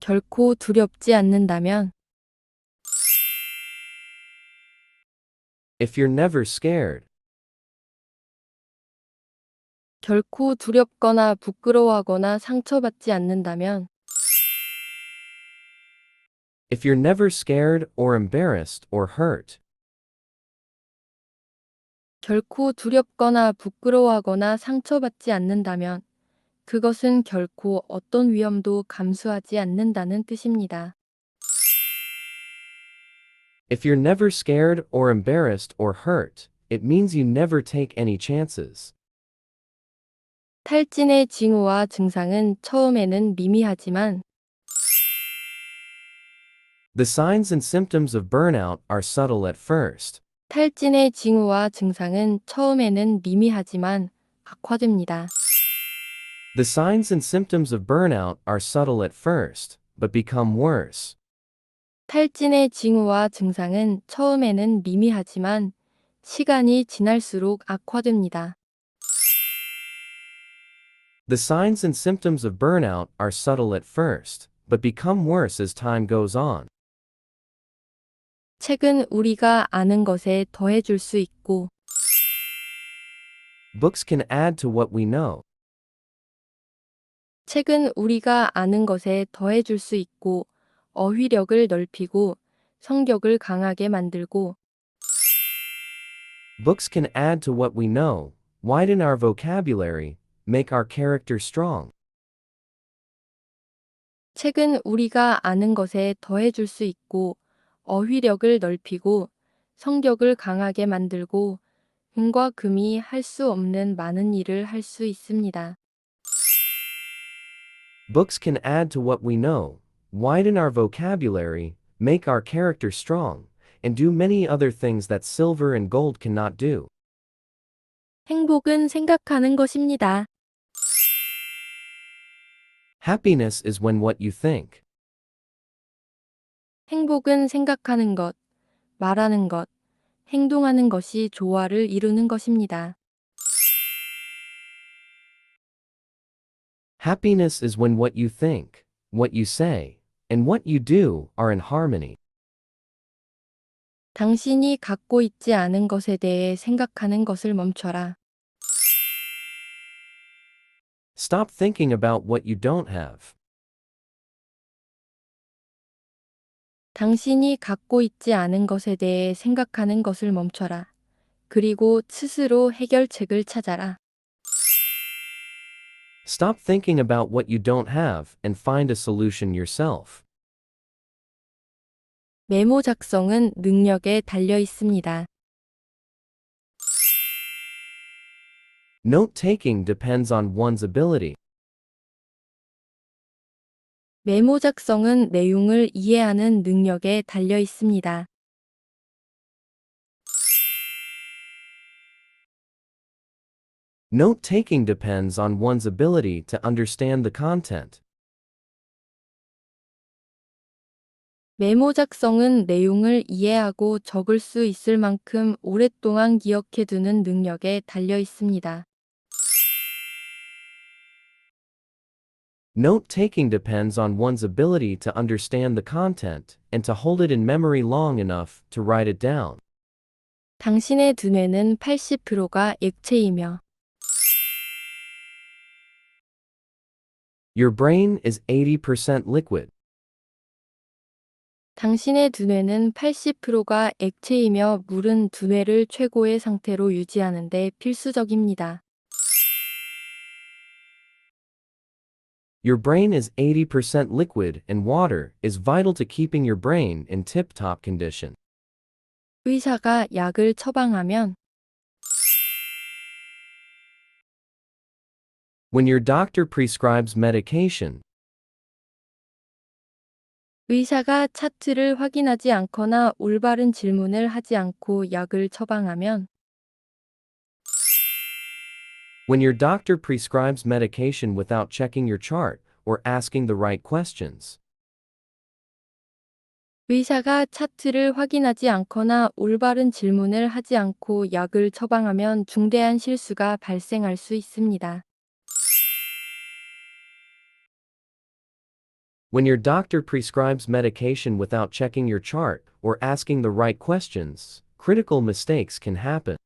결코 두렵지 않는다면, If you're never scared. 결코 두렵거나 부끄러워하거나 상처받지 않는다면, If you're never scared or embarrassed or hurt. 결코 두렵거나 부끄러워하거나 상처받지 않는다면, 그것은 결코 어떤 위험도 감수하지 않는다는 뜻입니다. If you're never scared or embarrassed or hurt, it means you never take any chances. 탈진의 징후와 증상은 처음에는 미미하지만, The signs and symptoms of burnout are subtle at first. 탈진의 징후와 증상은 처음에는 미미하지만 악화됩니다. The signs and symptoms of burnout are subtle at first, but become worse. 탈진의 징후와 증상은 처음에는 미미하지만 시간이 지날수록 악화됩니다. The signs and symptoms of burnout are subtle at first, but become worse as time goes on. 책은 우리가 아는 것에 더해줄 수 있고, Books can add to what we know. 책은 우리가 아는 것에 더해줄 수 있고, 어휘력을 넓히고, 성격을 강하게 만들고, Books can add to what we know, widen our vocabulary, make our character strong. 책은 우리가 아는 것에 더해줄 수 있고, 어휘력을 넓히고, 성격을 강하게 만들고, 금과 금이 할 수 없는 많은 일을 할 수 있습니다. Books can add to what we know, widen our vocabulary, make our character strong, and do many other things that silver and gold cannot do. 행복은 생각하는 것입니다. Happiness is when what you think. 행복은 생각하는 것, 말하는 것, 행동하는 것이 조화를 이루는 것입니다. Happiness is when what you think, what you say, and what you do are in harmony. 당신이 갖고 있지 않은 것에 대해 생각하는 것을 멈춰라. Stop thinking about what you don't have. 당신이 갖고 있지 않은 것에 대해 생각하는 것을 멈춰라. 그리고 스스로 해결책을 찾아라. Stop thinking about what you don't have and find a solution yourself. 메모 작성은 능력에 달려 있습니다. Note taking depends on one's ability. 메모 작성은 내용을 이해하는 능력에 달려 있습니다. Note taking depends on one's ability to understand the content. 메모 작성은 내용을 이해하고 적을 수 있을 만큼 오랫동안 기억해두는 능력에 달려 있습니다. Note taking depends on one's ability to understand the content and to hold it in memory long enough to write it down. 당신의 두뇌는 80%가 액체이며 Your brain is 80% liquid. 당신의 두뇌는 80%가 액체이며 물은 두뇌를 최고의 상태로 유지하는 데 필수적입니다. Your brain is 80% liquid and water is vital to keeping your brain in tip-top condition. 의사가 약을 처방하면 When your doctor prescribes medication, 의사가 차트를 확인하지 않거나 올바른 질문을 하지 않고 약을 처방하면 when your doctor prescribes medication without checking your chart or asking the right questions, 의사가 차트를 확인하지 않거나 올바른 질문을 하지 않고 약을 처방하면 중대한 실수가 발생할 수 있습니다. When your doctor prescribes medication without checking your chart or asking the right questions, critical mistakes can happen.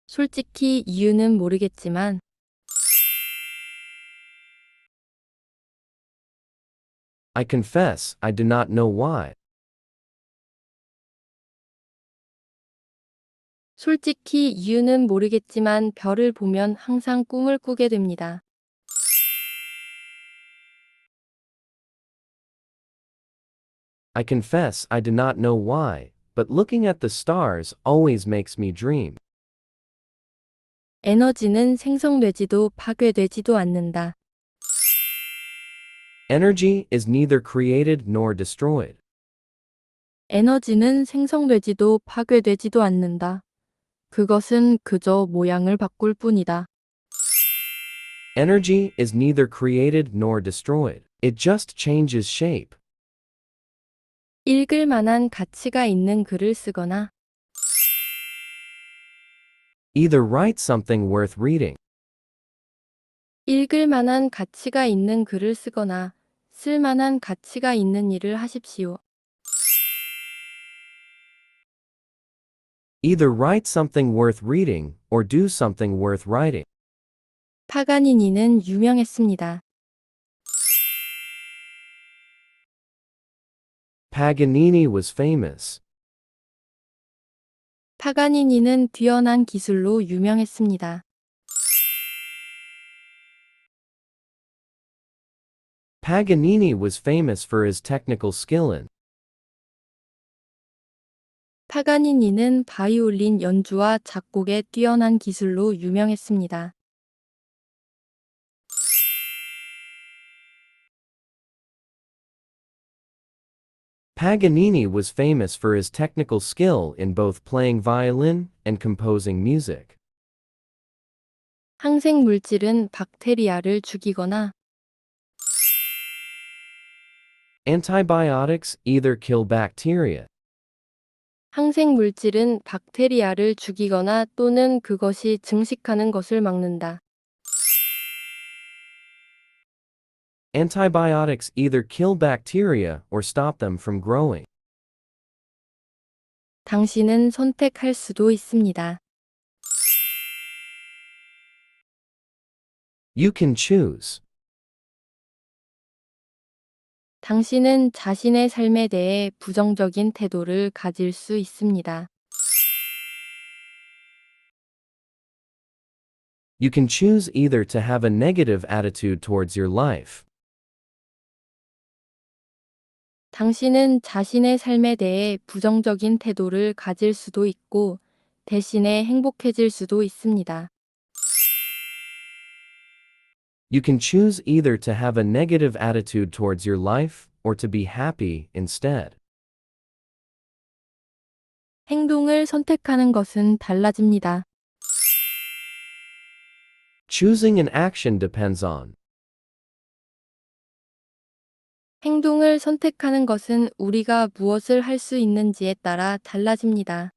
솔직히 이유는 모르겠지만 I confess, I do not know why. 솔직히 이유는 모르겠지만 별을 보면 항상 꿈을 꾸게 됩니다. I confess, I do not know why, but looking at the stars always makes me dream. 에너지는 생성되지도 파괴되지도 않는다. Energy is neither created nor destroyed. 에너지는 생성되지도 파괴되지도 않는다. 그것은 그저 모양을 바꿀 뿐이다. Energy is neither created nor destroyed. It just changes shape. 읽을 만한 가치가 있는 글을 쓰거나 Either write something worth reading, 읽을 만한 가치가 있는 글을 쓰거나 쓸 만한 가치가 있는 일을 하십시오. either write something worth reading or do something worth writing. 파가니니는 유명했습니다. Paganini was famous. 파가니니는 뛰어난 기술로 유명했습니다. Paganini was famous for his technical skill in 파가니니는 바이올린 연주와 작곡에 뛰어난 기술로 유명했습니다. Paganini was famous for his technical skill in both playing violin and composing music. 항생 물질은 박테리아를 죽이거나 Antibiotics either kill bacteria 항생 물질은 박테리아를 죽이거나 또는 그것이 증식하는 것을 막는다. Antibiotics either kill bacteria or stop them from growing. 당신은 선택할 수도 있습니다. You can choose. 당신은 자신의 삶에 대해 부정적인 태도를 가질 수 있습니다. You can choose either to have a negative attitude towards your life. 당신은 자신의 삶에 대해 부정적인 태도를 가질 수도 있고 대신에 행복해질 수도 있습니다. You can choose either to have a negative attitude towards your life or to be happy instead. 행동을 선택하는 것은 달라집니다. Choosing an action depends on. 행동을 선택하는 것은 우리가 무엇을 할 수 있는지에 따라 달라집니다.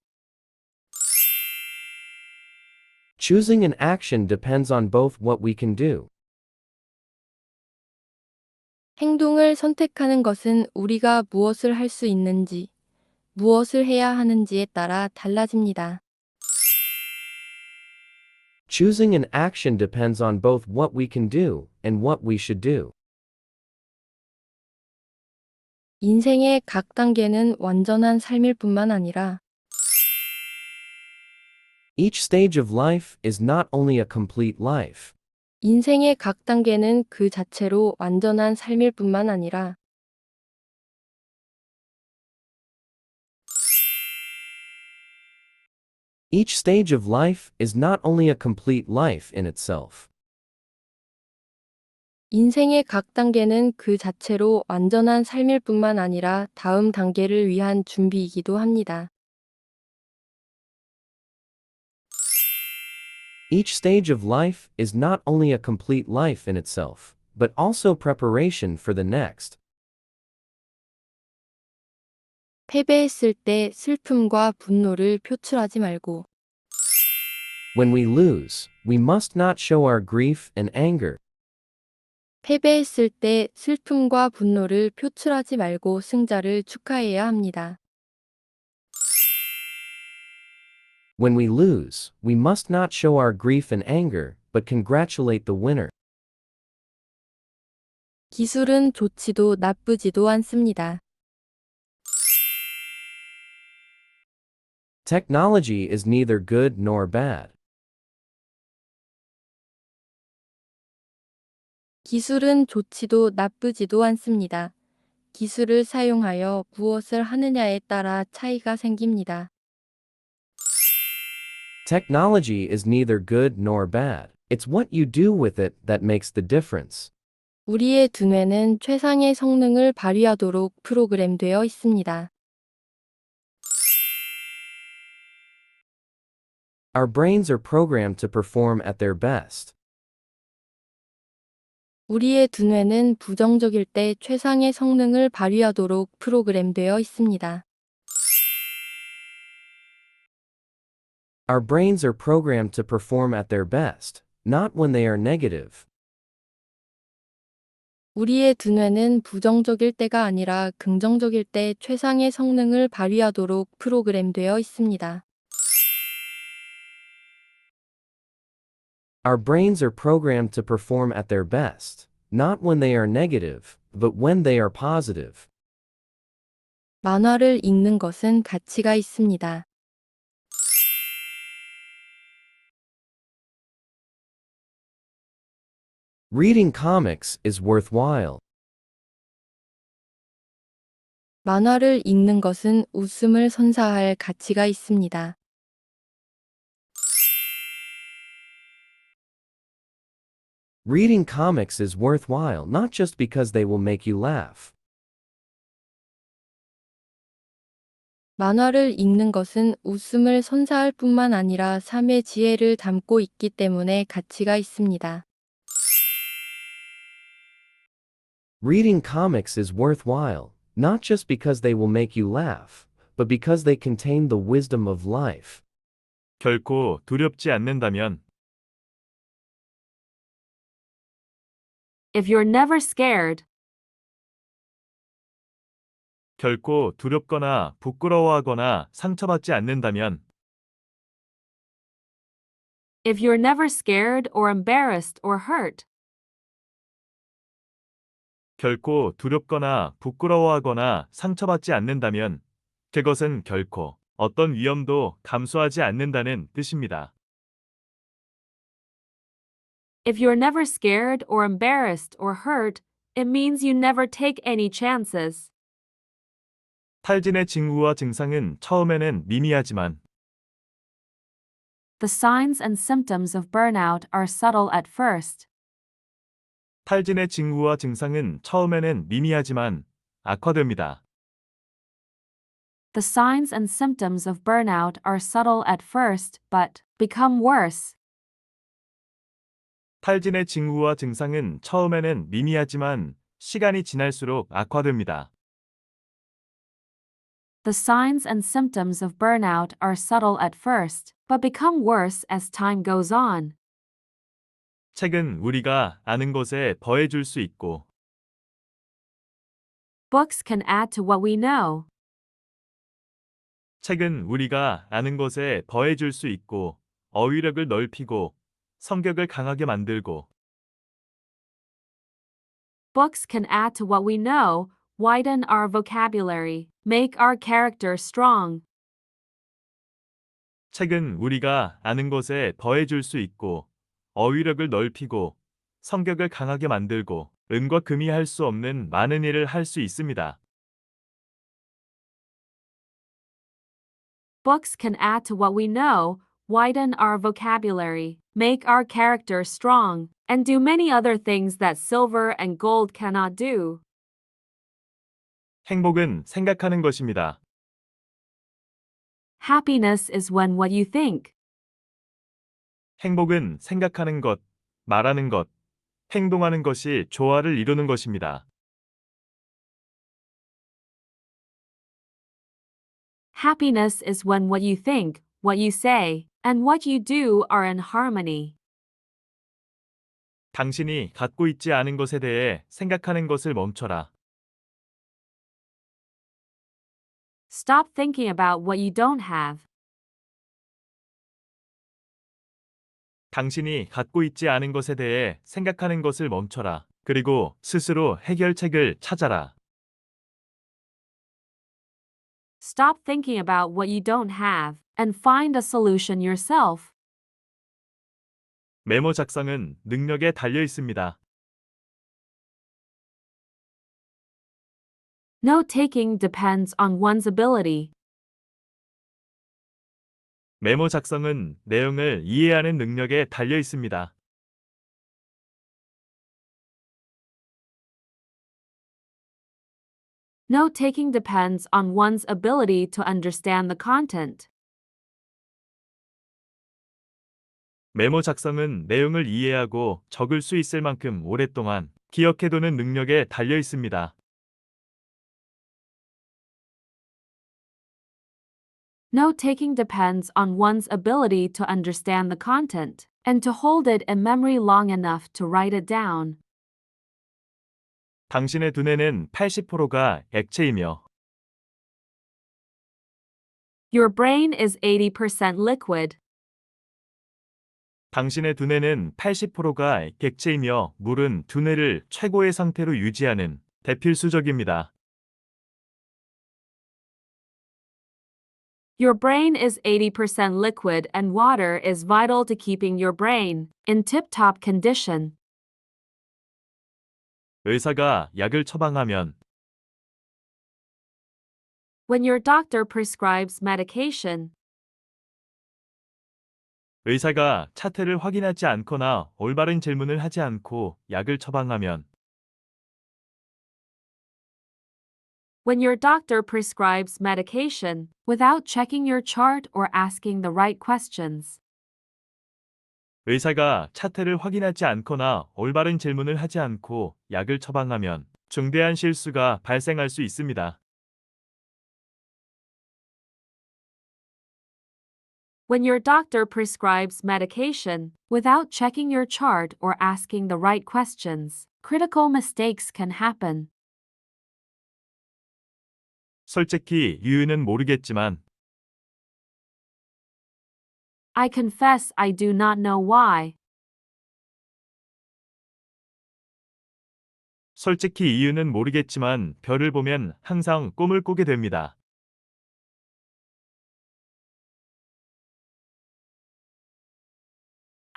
Choosing an action depends on both what we can do. 행동을 선택하는 것은 우리가 무엇을 할 수 있는지, 무엇을 해야 하는지에 따라 달라집니다. Choosing an action depends on both what we can do and what we should do. 인생의 각 단계는 완전한 삶일 뿐만 아니라 Each stage of life is not only a complete life. 인생의 각 단계는 그 자체로 완전한 삶일 뿐만 아니라 Each stage of life is not only a complete life in itself. 인생의 각 단계는 그 자체로 완전한 삶일 뿐만 아니라 다음 단계를 위한 준비이기도 합니다. Each stage of life is not only a complete life in itself, but also preparation for the next. 패배했을 때 슬픔과 분노를 표출하지 말고 When we lose, we must not show our grief and anger. 패배했을 때 슬픔과 분노를 표출하지 말고 승자를 축하해야 합니다. When we lose, we must not show our grief and anger, but congratulate the winner. 기술은 좋지도 나쁘지도 않습니다. Technology is neither good nor bad. 기술은 좋지도 나쁘지도 않습니다. 기술을 사용하여 무엇을 하느냐에 따라 차이가 생깁니다. Technology is neither good nor bad. It's what you do with it that makes the difference. 우리의 두뇌는 최상의 성능을 발휘하도록 프로그램되어 있습니다. Our brains are programmed to perform at their best. 우리의 두뇌는 부정적일 때 최상의 성능을 발휘하도록 프로그램되어 있습니다. Our brains are programmed to perform at their best, not when they are negative. 우리의 두뇌는 부정적일 때가 아니라 긍정적일 때 최상의 성능을 발휘하도록 프로그램되어 있습니다. Our brains are programmed to perform at their best, not when they are negative, but when they are positive. 만화를 읽는 것은 가치가 있습니다. Reading comics is worthwhile. 만화를 읽는 것은 웃음을 선사할 가치가 있습니다. Reading comics is worthwhile not just because they will make you laugh. 만화를 읽는 것은 웃음을 선사할 뿐만 아니라 삶의 지혜를 담고 있기 때문에 가치가 있습니다. Reading comics is worthwhile not just because they will make you laugh, but because they contain the wisdom of life. 결코 두렵지 않는다면 If you're never scared, 결코 두렵거나 부끄러워하거나 상처받지 않는다면 if you're never scared or embarrassed or hurt, 결코 두렵거나 부끄러워하거나 상처받지 않는다면 그것은 결코 어떤 위험도 감수하지 않는다는 뜻입니다. if you're never scared or embarrassed or hurt, it means you never take any chances. 탈진의 징후와 증상은 처음에는 미미하지만 The signs and symptoms of burnout are subtle at first. 탈진의 징후와 증상은 처음에는 미미하지만 악화됩니다. The signs and symptoms of burnout are subtle at first, but become worse. 탈진의 징후와 증상은 처음에는 미미하지만 시간이 지날수록 악화됩니다. The signs and symptoms of burnout are subtle at first, but become worse as time goes on. 책은 우리가 아는 것에 더해줄 수 있고 Books can add to what we know. 책은 우리가 아는 것에 더해줄 수 있고 어휘력을 넓히고 성격을 강하게 만들고 Books can add to what we know, widen our vocabulary, make our character strong. 책은 우리가 아는 것에 더해줄 수 있고 어휘력을 넓히고 성격을 강하게 만들고 은과 금이 할 수 없는 많은 일을 할 수 있습니다. Books can add to what we know, widen our vocabulary, make our character strong, and do many other things that silver and gold cannot do. 행복은 생각하는 것입니다. Happiness is when what you think. 행복은 생각하는 것, 말하는 것, 행동하는 것이 조화를 이루는 것입니다. Happiness is when what you think, what you say, and what you do are in harmony. 당신이 갖고 있지 않은 것에 대해 생각하는 것을 멈춰라. Stop thinking about what you don't have. 당신이 갖고 있지 않은 것에 대해 생각하는 것을 멈춰라. 그리고 스스로 해결책을 찾아라. Stop thinking about what you don't have and find a solution yourself. 메모 작성은 능력에 달려 있습니다. Note taking depends on one's ability. 메모 작성은 내용을 이해하는 능력에 달려 있습니다. Note taking depends on one's ability to understand the content. 메모 작성은 내용을 이해하고 적을 수 있을 만큼 오랫동안 기억해두는 능력에 달려 있습니다. Note taking depends on one's ability to understand the content and to hold it in memory long enough to write it down. 당신의 두뇌는 80%가 액체이며 Your brain is 80% liquid. 당신의 두뇌는 80%가 객체이며 물은 두뇌를 최고의 상태로 유지하는 대필수적입니다. Your brain is 80% liquid and water is vital to keeping your brain in tip-top condition. 의사가 약을 처방하면 When your doctor prescribes medication, 의사가 차트를 확인하지 않거나 올바른 질문을 하지 않고 약을 처방하면 when your doctor prescribes medication without checking your chart or asking the right questions, 의사가 차트를 확인하지 않거나 올바른 질문을 하지 않고 약을 처방하면 중대한 실수가 발생할 수 있습니다. when your doctor prescribes medication without checking your chart or asking the right questions, critical mistakes can happen. 솔직히 이유는 모르겠지만 I confess I do not know why. 솔직히 이유는 모르겠지만 별을 보면 항상 꿈을 꾸게 됩니다.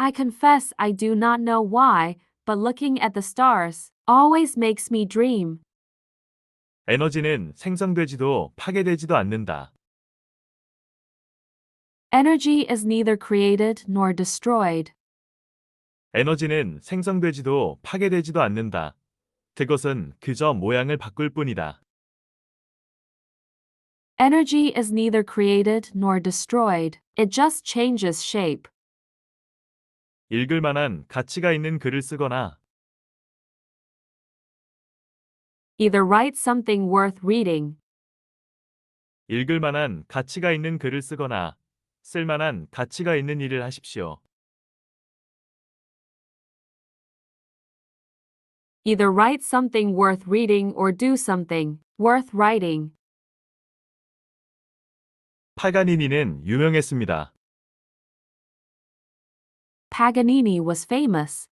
I confess I do not know why, but looking at the stars always makes me dream. 에너지는 생성되지도 파괴되지도 않는다. Energy is neither created nor destroyed. 에너지는 생성되지도 파괴되지도 않는다. 그것은 그저 모양을 바꿀 뿐이다. Energy is neither created nor destroyed. It just changes shape. 읽을 만한 가치가 있는 글을 쓰거나 Either write something worth reading, 읽을 만한 가치가 있는 글을 쓰거나 쓸만한 가치가 있는 일을 하십시오. either write something worth reading or do something worth writing. 파가니니는 유명했습니다. Paganini was famous.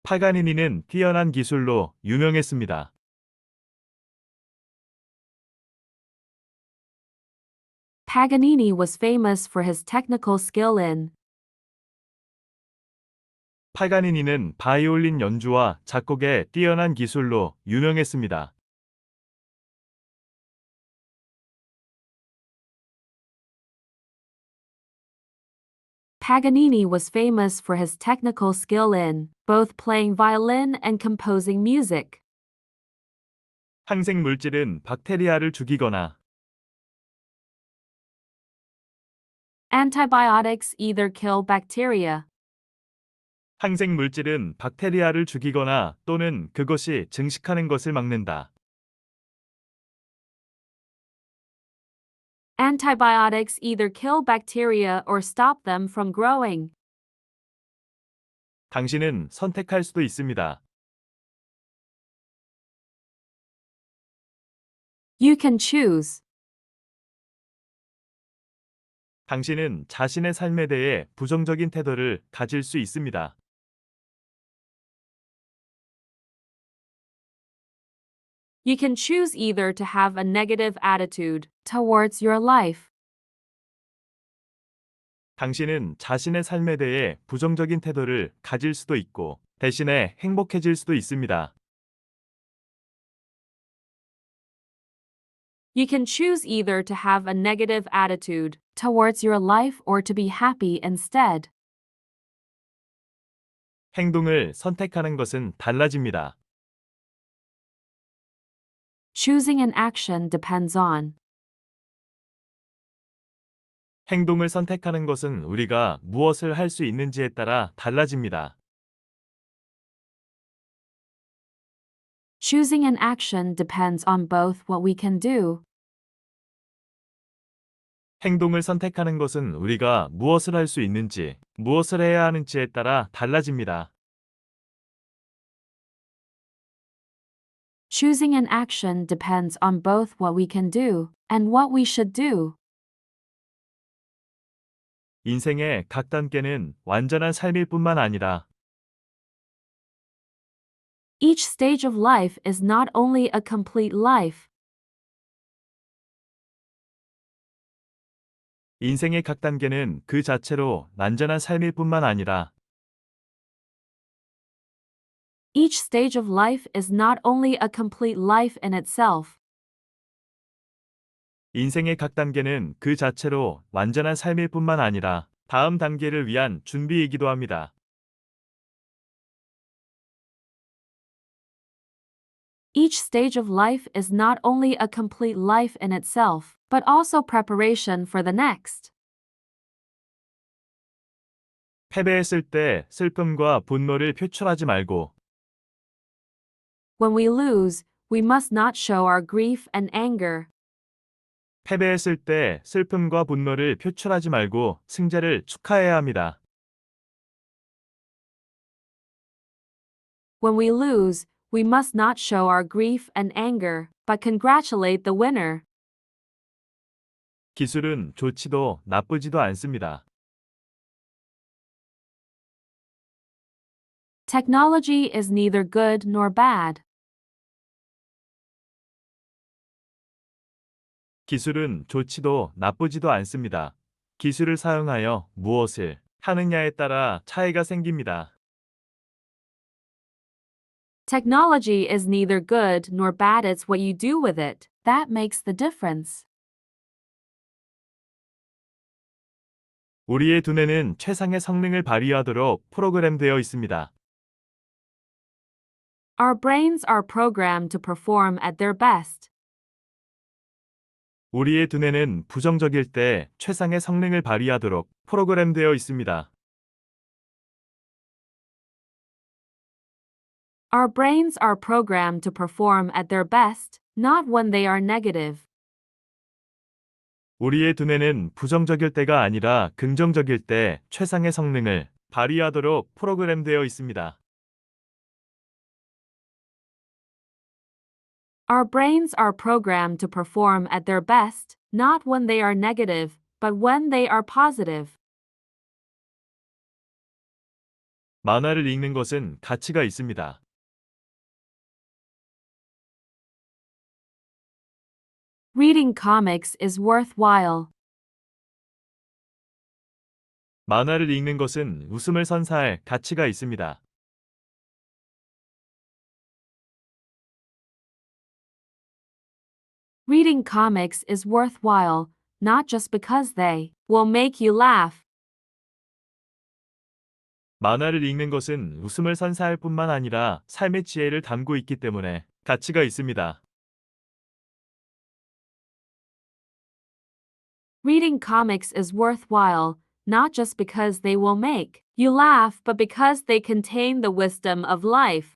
파가니니는 뛰어난 기술로 유명했습니다. Paganini was famous for his technical skill in. 파가니니는 바이올린 연주와 작곡에 뛰어난 기술로 유명했습니다. Paganini was famous for his technical skill in both playing violin and composing music. 항생 물질은 박테리아를 죽이거나 Antibiotics either kill bacteria. 항생 물질은 박테리아를 죽이거나 또는 그것이 증식하는 것을 막는다. Antibiotics either kill bacteria or stop them from growing. 당신은 선택할 수도 있습니다. You can choose. 당신은 자신의 삶에 대해 부정적인 태도를 가질 수 있습니다. You can choose either to have a negative attitude towards your life. 당신은 자신의 삶에 대해 부정적인 태도를 가질 수도 있고 대신에 행복해질 수도 있습니다. You can choose either to have a negative attitude towards your life or to be happy instead. 행동을 선택하는 것은 달라집니다. Choosing an action depends on. 행동을 선택하는 것은 우리가 무엇을 할 수 있는지에 따라 달라집니다. Choosing an action depends on both what we can do. 행동을 선택하는 것은 우리가 무엇을 할 수 있는지, 무엇을 해야 하는지에 따라 달라집니다. Choosing an action depends on both what we can do and what we should do. 인생의 각 단계는 완전한 삶일 뿐만 아니라 Each stage of life is not only a complete life. 인생의 각 단계는 그 자체로 완전한 삶일 뿐만 아니라 Each stage of life is not only a complete life in itself. 인생의 각 단계는 그 자체로 완전한 삶일 뿐만 아니라 다음 단계를 위한 준비이기도 합니다. Each stage of life is not only a complete life in itself, but also preparation for the next. 패배했을 때 슬픔과 분노를 표출하지 말고 When we lose, we must not show our grief and anger. 패배했을 때 슬픔과 분노를 표출하지 말고 승자를 축하해야 합니다. When we lose, we must not show our grief and anger, but congratulate the winner. 기술은 좋지도 나쁘지도 않습니다. Technology is neither good nor bad. 기술은 좋지도 나쁘지도 않습니다. 기술을 사용하여 무엇을 하느냐에 따라 차이가 생깁니다. Technology is neither good nor bad, it's what you do with it that makes the difference. 우리의 두뇌는 최상의 성능을 발휘하도록 프로그램되어 있습니다. Our brains are programmed to perform at their best. 우리의 두뇌는 부정적일 때 최상의 성능을 발휘하도록 프로그램되어 있습니다. Our brains are programmed to perform at their best, not when they are negative. 우리의 두뇌는 부정적일 때가 아니라 긍정적일 때 최상의 성능을 발휘하도록 프로그램되어 있습니다. Our brains are programmed to perform at their best, not when they are negative, but when they are positive. 만화를 읽는 것은 가치가 있습니다. Reading comics is worthwhile. 만화를 읽는 것은 웃음을 선사할 가치가 있습니다. Reading comics is worthwhile, not just because they will make you laugh. 만화를 읽는 것은 웃음을 선사할 뿐만 아니라 삶의 지혜를 담고 있기 때문에 가치가 있습니다. Reading comics is worthwhile, not just because they will make you laugh, but because they contain the wisdom of life.